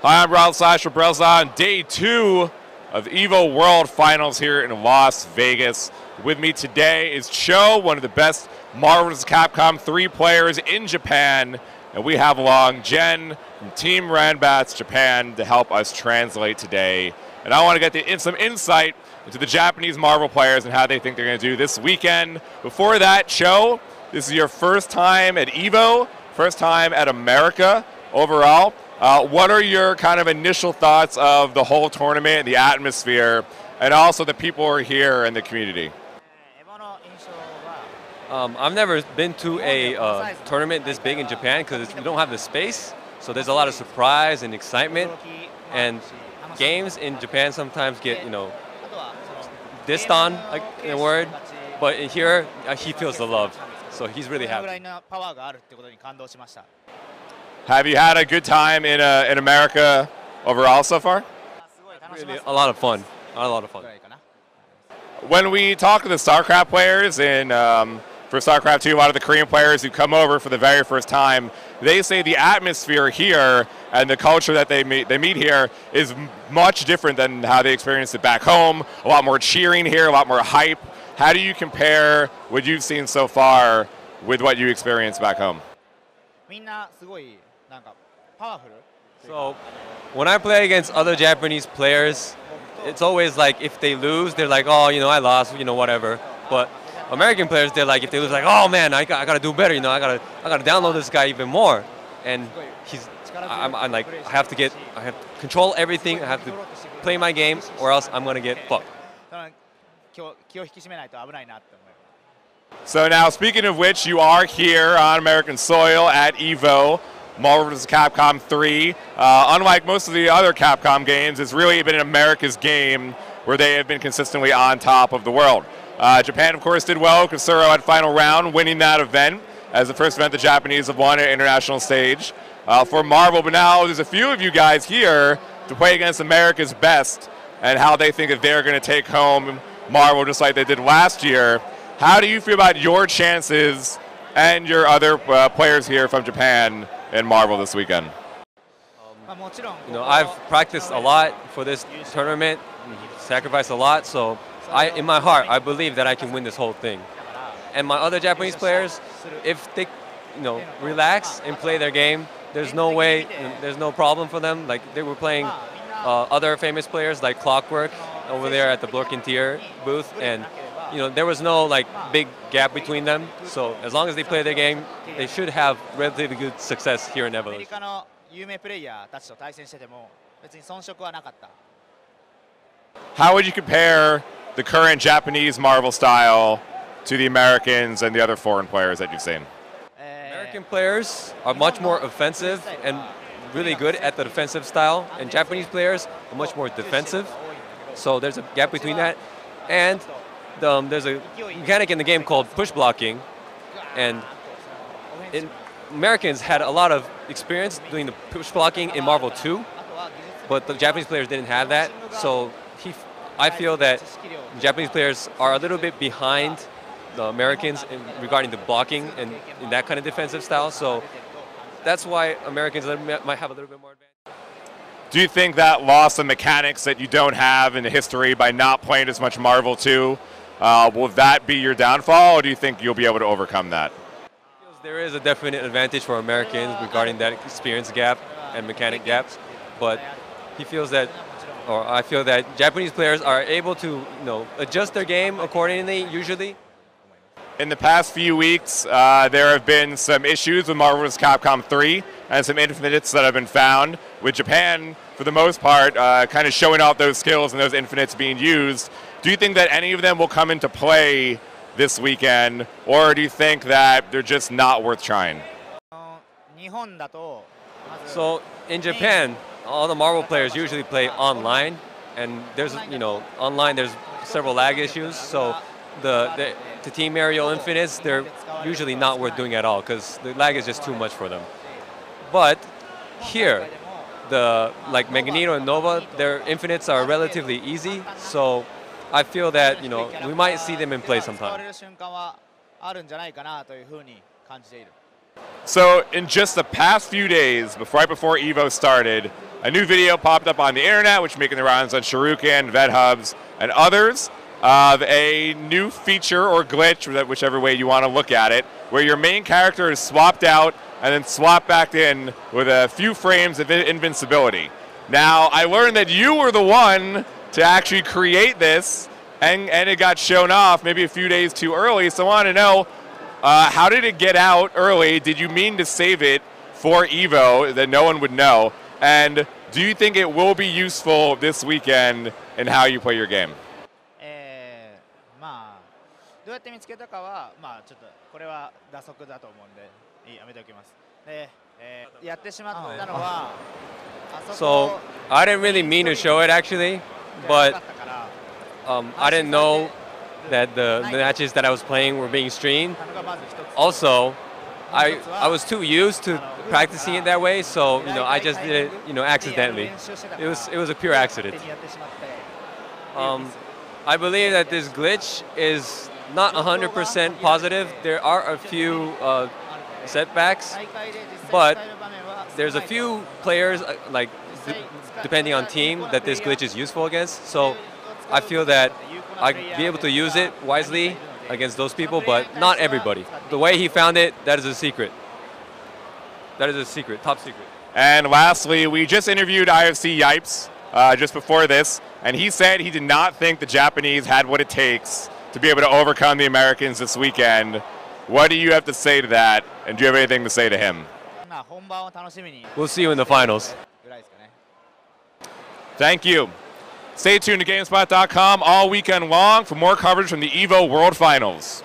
Hi, I'm Rob Brelza on day 2 of EVO World Finals here in Las Vegas. With me today is Cho, one of the best Marvel vs. Capcom 3 players in Japan. And we have along Jen from Team Ranbats Japan to help us translate today. And I want to get some insight into the Japanese Marvel players and how they think they're going to do this weekend. Before that, Cho, this is your first time at EVO, first time at America overall. What are your kind of initial thoughts of the whole tournament, the atmosphere, and also the people who are here in the community? I've never been to a tournament this big in Japan because we don't have the space, so there's a lot of surprise and excitement. And games in Japan sometimes get, dissed on, like in a word, but in here he feels the love, so he's really happy. Have you had a good time in America overall so far? Really, a lot of fun. A lot of fun. When we talk to the StarCraft players for StarCraft 2, a lot of the Korean players who come over for the very first time, they say the atmosphere here and the culture that they meet here is much different than how they experienced it back home. A lot more cheering here, a lot more hype. How do you compare what you've seen so far with what you experienced back home? So when I play against other Japanese players, it's always like if they lose, they're like, oh, I lost, whatever. But American players, they're like, if they lose, like, oh man, I gotta do better, I gotta download this guy even more. And I'm like, I have to control everything, I have to play my game, or else I'm gonna get fucked. So now, speaking of which, you are here on American soil at EVO, Marvel vs. Capcom 3. Unlike most of the other Capcom games, it's really been America's game where they have been consistently on top of the world. Japan, of course, did well. Kasuro at final round, winning that event as the first event the Japanese have won at international stage for Marvel. But now there's a few of you guys here to play against America's best and how they think that they're going to take home Marvel just like they did last year. How do you feel about your chances and your other players here from Japan in Marvel this weekend? I've practiced a lot for this tournament, sacrificed a lot, so in my heart, I believe that I can win this whole thing. And my other Japanese players, if they, relax and play their game, there's no way, there's no problem for them. Like they were playing other famous players like Clockwork over there at the Blorkintier booth, and there was no big gap between them. So as long as they play their game, they should have relatively good success here in Evolution. How would you compare the current Japanese Marvel style to the Americans and the other foreign players that you've seen? American players are much more offensive and really good at the defensive style, and Japanese players are much more defensive. So there's a gap between that. And there's a mechanic in the game called push blocking, and Americans had a lot of experience doing the push blocking in Marvel 2, but the Japanese players didn't have that. So I feel that Japanese players are a little bit behind the Americans regarding the blocking and in that kind of defensive style. So that's why Americans might have a little bit more advantage. Do you think that loss of mechanics that you don't have in the history by not playing as much Marvel 2, will that be your downfall, or do you think you'll be able to overcome that? There is a definite advantage for Americans regarding that experience gap and mechanic gaps, but he feels that, or I feel that Japanese players are able to, adjust their game accordingly usually. In the past few weeks, there have been some issues with Marvel vs. Capcom 3 and some infinites that have been found, with Japan, for the most part, kind of showing off those skills and those infinites being used. Do you think that any of them will come into play this weekend, or do you think that they're just not worth trying? So in Japan, all the Marvel players usually play online, and there's, online there's several lag issues, so the team aerial infinites, they're usually not worth doing at all because the lag is just too much for them. But here, Magneto and Nova, their infinites are relatively easy, so I feel that we might see them in play sometime. So in just the past few days, right before EVO started, a new video popped up on the internet, which is making the rounds on Shuriken, VetHubs, and others, of a new feature or glitch, whichever way you want to look at it, where your main character is swapped out and then swapped back in with a few frames of invincibility. Now, I learned that you were the one to actually create this, and it got shown off maybe a few days too early, so I want to know, how did it get out early? Did you mean to save it for EVO that no one would know? And do you think it will be useful this weekend in how you play your game? まあどうやって見つけたかはまあちょっとこれは打足だと思うんでやめておきます。で、やってしまったのは So I didn't really mean to show it actually, but I didn't know that the matches that I was playing were being streamed. Also, I was too used to practicing it that way, so I just did it accidentally. It was a pure accident. I believe that this glitch is not 100% positive. There are a few setbacks, but there's a few players, like depending on team, that this glitch is useful against. So I feel that I'd be able to use it wisely against those people, but not everybody. The way he found it, that is a secret. That is a secret, top secret. And lastly, we just interviewed IFC Yipes just before this, and he said he did not think the Japanese had what it takes to be able to overcome the Americans this weekend. What do you have to say to that, and do you have anything to say to him? We'll see you in the finals. Thank you. Stay tuned to GameSpot.com all weekend long for more coverage from the EVO World Finals.